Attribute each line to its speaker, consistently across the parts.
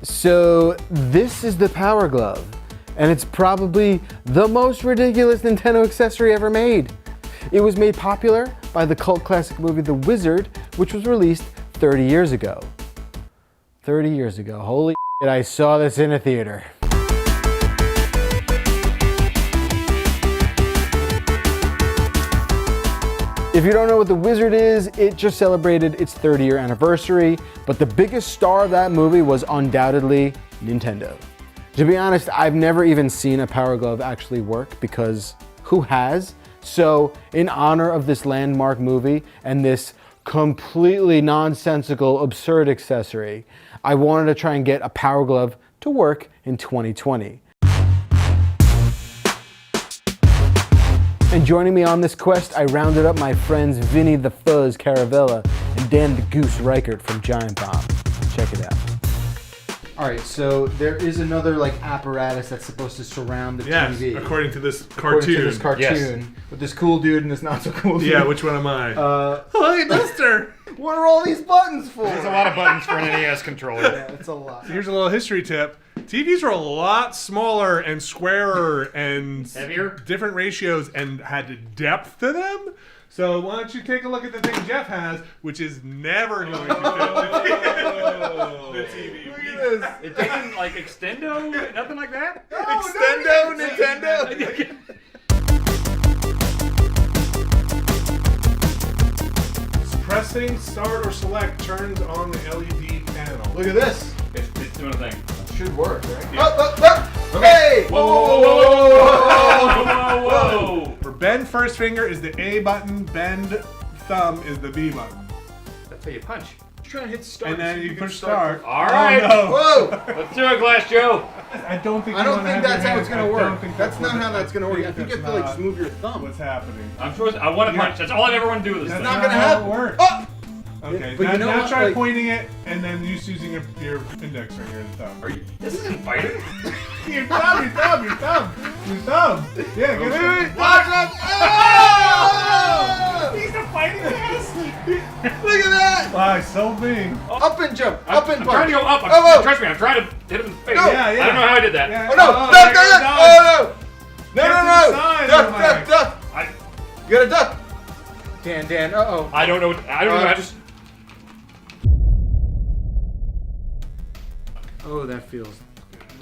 Speaker 1: So this is the Power Glove, and it's probably the most ridiculous Nintendo accessory ever made. It was made popular by the cult classic movie The Wizard, which was released 30 years ago. 30 years ago, holy shit, I saw this in a theater. If you don't know what The Wizard is, it just celebrated its 30-year anniversary, but the biggest star of that movie was undoubtedly Nintendo. To be honest, I've never even seen a Power Glove actually work, because who has? So, in honor of this landmark movie and this completely nonsensical, absurd accessory, I wanted to try and get a Power Glove to work in 2020. And joining me on this quest, I rounded up my friends Vinny the Fuzz Caravella and Dan the Goose Reichert from Giant Bomb. Check it out. All right, so there is another apparatus that's supposed to surround the TV.
Speaker 2: Yes, according to this cartoon.
Speaker 1: According to this cartoon,
Speaker 2: yes.
Speaker 1: With this cool dude and this not so cool dude.
Speaker 2: Yeah, which one am I? Hey, mister!
Speaker 1: What are all these buttons for?
Speaker 3: There's a lot of buttons for an NES controller.
Speaker 1: Yeah, it's a lot.
Speaker 2: Here's a little history tip. TVs were a lot smaller and squarer and
Speaker 3: heavier,
Speaker 2: different ratios, and had depth to them. So why don't you take a look at the thing Jeff has, which is never going to fit the TV.
Speaker 3: Look at this. It doesn't extendo, nothing like that.
Speaker 1: Extendo, Nintendo.
Speaker 2: Pressing start or select turns on the LED panel.
Speaker 1: Look at this.
Speaker 3: It's doing a thing.
Speaker 1: It should work, right?
Speaker 2: Yeah.
Speaker 1: Okay.
Speaker 3: Whoa, whoa, whoa, whoa, whoa, whoa, whoa.
Speaker 2: For bend first finger is the A button, bend thumb is the B button.
Speaker 3: That's how you punch.
Speaker 1: Just trying to hit start.
Speaker 2: And then you push start.
Speaker 3: All right.
Speaker 2: Oh,
Speaker 1: Whoa!
Speaker 3: Let's do it, Glass Joe.
Speaker 2: no. I don't think
Speaker 1: that's how it's gonna work. That's not
Speaker 2: what-
Speaker 1: how that's gonna work. I think you have to
Speaker 2: that's
Speaker 1: just move your thumb.
Speaker 2: What's happening?
Speaker 3: I'm sure I want to punch. That's all I ever want to do with this
Speaker 2: That's
Speaker 3: thing.
Speaker 1: not gonna
Speaker 2: how
Speaker 1: happen.
Speaker 2: it works.
Speaker 1: Oh!
Speaker 2: Okay,
Speaker 1: But
Speaker 2: now,
Speaker 1: you know
Speaker 2: now
Speaker 1: what,
Speaker 2: try
Speaker 1: like-
Speaker 2: pointing it and then just using your index finger and thumb.
Speaker 3: Are you? This isn't fighting.
Speaker 2: Your thumb. Yeah, get it.
Speaker 1: Watch out! Oh!
Speaker 2: He's a fighting ass.
Speaker 1: Look at that!
Speaker 2: Wow, he's so big.
Speaker 1: Up and jump, up and
Speaker 3: I'm trying to go up.
Speaker 1: Oh,
Speaker 3: Trust me, I'm trying to hit him in the face.
Speaker 1: No.
Speaker 2: Yeah, yeah.
Speaker 3: I don't know how I did that.
Speaker 2: Yeah.
Speaker 1: Oh no!
Speaker 2: Oh,
Speaker 1: Duck!
Speaker 2: there
Speaker 1: Duck!
Speaker 2: goes
Speaker 1: Oh no! No!
Speaker 2: Get
Speaker 1: No!
Speaker 2: to
Speaker 1: No!
Speaker 2: the side,
Speaker 1: Duck!
Speaker 2: Mike.
Speaker 1: Duck! Duck! You gotta duck. Dan. Uh-oh.
Speaker 3: I don't know. I don't know. I just.
Speaker 1: Oh, that feels.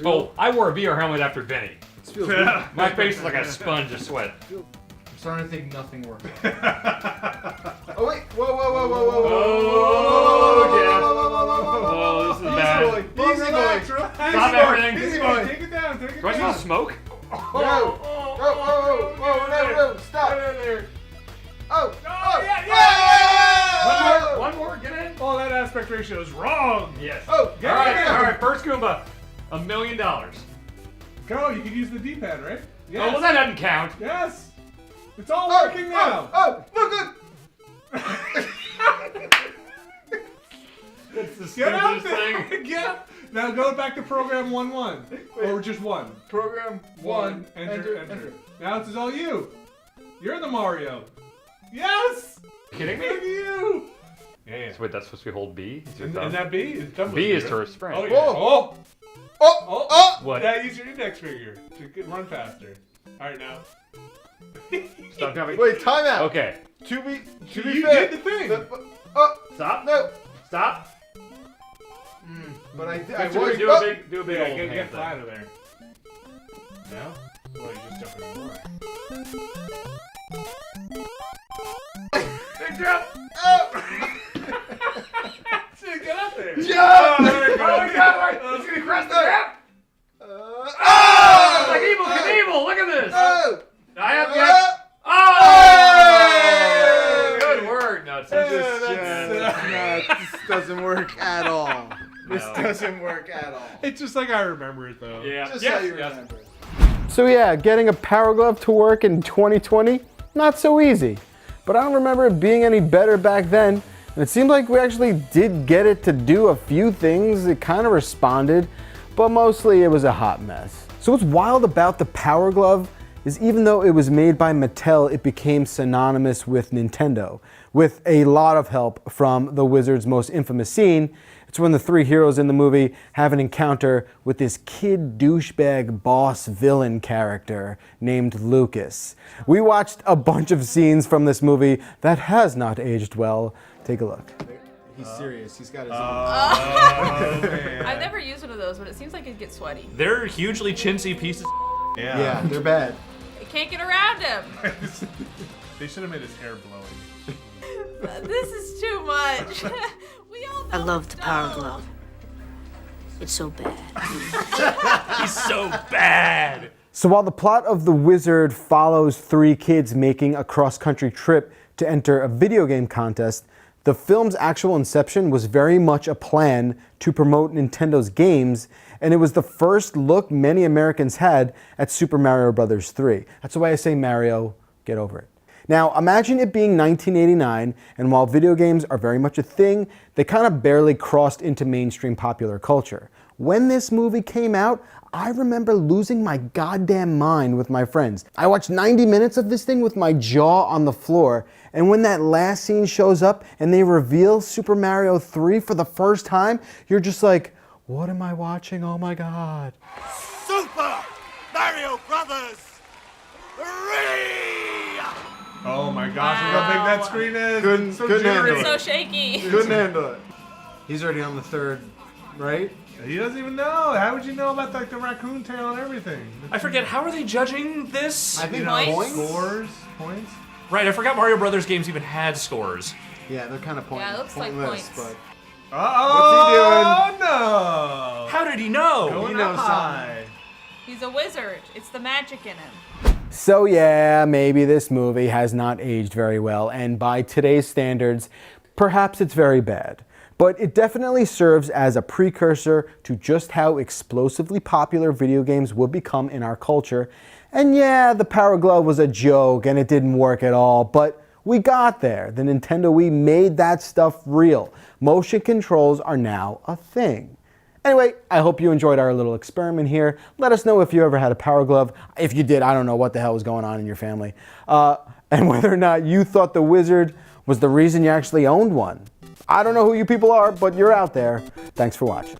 Speaker 3: Oh, I wore a VR helmet after Vinny.
Speaker 1: This feels.
Speaker 2: Yeah.
Speaker 3: My face is like a sponge of sweat.
Speaker 1: I'm starting to think nothing worked. Oh wait! Whoa!
Speaker 3: Oh, this is bad.
Speaker 1: Easy boy.
Speaker 2: Relax.
Speaker 3: Stop everything.
Speaker 2: Easy boy. Take it down. Take it
Speaker 3: Do I smell
Speaker 2: down.
Speaker 3: smoke?
Speaker 1: Whoa! No! Stop! Oh!
Speaker 2: Yeah.
Speaker 3: One more. Get in.
Speaker 2: Oh, that aspect ratio is wrong.
Speaker 3: Yes.
Speaker 1: Oh,
Speaker 3: All
Speaker 2: get in
Speaker 3: right.
Speaker 2: there.
Speaker 3: All right. First Goomba. $1 million. Oh,
Speaker 2: Go. You can use the D-pad, right? Yes.
Speaker 3: well, that doesn't count.
Speaker 2: Yes. It's all working now.
Speaker 1: Oh! Look!
Speaker 3: It's the
Speaker 2: Get out
Speaker 3: stupidest
Speaker 2: there.
Speaker 3: thing.
Speaker 2: Get up. Now go back to program 1-1. Or just 1.
Speaker 1: Program 1.
Speaker 2: Enter. Now it's all you. You're the Mario. Yes.
Speaker 3: Kidding
Speaker 2: Look at
Speaker 3: me?
Speaker 2: you. Yeah.
Speaker 3: So wait, that's supposed to be hold B? Is your
Speaker 2: And
Speaker 3: thumb?
Speaker 2: that B is double.
Speaker 3: B is to sprint.
Speaker 2: Oh, yeah.
Speaker 1: Whoa.
Speaker 2: Oh.
Speaker 1: Oh!
Speaker 3: What?
Speaker 2: Yeah, use your index finger to run faster. All right, now.
Speaker 3: Stop coming.
Speaker 1: Wait, time out.
Speaker 3: Okay.
Speaker 1: To be
Speaker 2: You
Speaker 1: fair.
Speaker 2: did the thing.
Speaker 1: Oh!
Speaker 3: Stop.
Speaker 1: No!
Speaker 3: Stop.
Speaker 1: But I
Speaker 3: Do
Speaker 1: was.
Speaker 3: a big
Speaker 2: Yeah,
Speaker 3: old
Speaker 2: get
Speaker 3: hand
Speaker 2: fly
Speaker 3: thing.
Speaker 2: out of there. Now? Well, you're just jumping more.
Speaker 3: Big jump.
Speaker 1: Oh!
Speaker 2: Get up there.
Speaker 1: Jump!
Speaker 2: Oh, there we
Speaker 3: Oh
Speaker 2: go.
Speaker 3: my God! He's gonna cross the gap.
Speaker 1: Oh!
Speaker 3: It's like Evil Knievel. Look at this.
Speaker 1: Oh!
Speaker 3: I have
Speaker 1: Oh!
Speaker 3: Oh! Good word. No, it's
Speaker 1: This doesn't work at all. This
Speaker 3: No.
Speaker 1: doesn't work at all.
Speaker 2: It's just like I remember it, though.
Speaker 3: Yeah.
Speaker 1: Just
Speaker 3: Yes,
Speaker 1: how you
Speaker 3: yes.
Speaker 1: remember it. So yeah, getting a Power Glove to work in 2020, not so easy. But I don't remember it being any better back then. And it seemed like we actually did get it to do a few things. It kind of responded, but mostly it was a hot mess. So what's wild about the Power Glove is even though it was made by Mattel, it became synonymous with Nintendo, with a lot of help from the Wizard's most infamous scene. It's when the three heroes in the movie have an encounter with this kid douchebag boss villain character named Lucas. We watched a bunch of scenes from this movie that has not aged well. Take a look. He's serious. He's got his own.
Speaker 4: I've never used one of those, but it seems like it gets sweaty.
Speaker 3: They're hugely chintzy pieces.
Speaker 1: Yeah, they're bad.
Speaker 4: I can't get around him.
Speaker 2: They should have made his hair blowing.
Speaker 4: This is too much. We all know
Speaker 5: I love
Speaker 4: it's
Speaker 5: the power
Speaker 4: dumb.
Speaker 5: glove. It's so bad.
Speaker 3: He's so bad.
Speaker 1: So while the plot of The Wizard follows three kids making a cross-country trip to enter a video game contest, the film's actual inception was very much a plan to promote Nintendo's games, and it was the first look many Americans had at Super Mario Bros. 3. That's why I say Mario, get over it. Now, imagine it being 1989, and while video games are very much a thing, they kind of barely crossed into mainstream popular culture. When this movie came out, I remember losing my goddamn mind with my friends. I watched 90 minutes of this thing with my jaw on the floor, and when that last scene shows up and they reveal Super Mario 3 for the first time, you're just like, what am I watching? Oh my God.
Speaker 6: Super Mario Brothers 3!
Speaker 2: Oh my gosh, look how big that screen is.
Speaker 1: Couldn't-
Speaker 2: It's so
Speaker 1: couldn't handle
Speaker 2: jittery.
Speaker 1: it.
Speaker 4: So shaky.
Speaker 1: Couldn't handle it. He's already on the third, right?
Speaker 2: He doesn't even know. How would you know about like the raccoon tail and everything?
Speaker 3: I forget, how are they judging this?
Speaker 1: I think
Speaker 4: Points?
Speaker 2: Scores, points.
Speaker 3: Right, I forgot Mario Brothers games even had scores.
Speaker 1: Yeah, they're kind of
Speaker 4: Yeah, it looks like
Speaker 1: pointless,
Speaker 4: points.
Speaker 1: but
Speaker 2: Oh,
Speaker 1: What's
Speaker 2: no!
Speaker 3: How did he know?
Speaker 2: Going
Speaker 1: knows
Speaker 2: up high.
Speaker 4: He's a wizard. It's the magic in him.
Speaker 1: So yeah, maybe this movie has not aged very well, and by today's standards, perhaps it's very bad. But it definitely serves as a precursor to just how explosively popular video games would become in our culture. And yeah, the Power Glove was a joke and it didn't work at all, but we got there. The Nintendo Wii made that stuff real. Motion controls are now a thing. Anyway, I hope you enjoyed our little experiment here. Let us know if you ever had a Power Glove. If you did, I don't know what the hell was going on in your family. And whether or not you thought the Wizard was the reason you actually owned one. I don't know who you people are, but you're out there. Thanks for watching.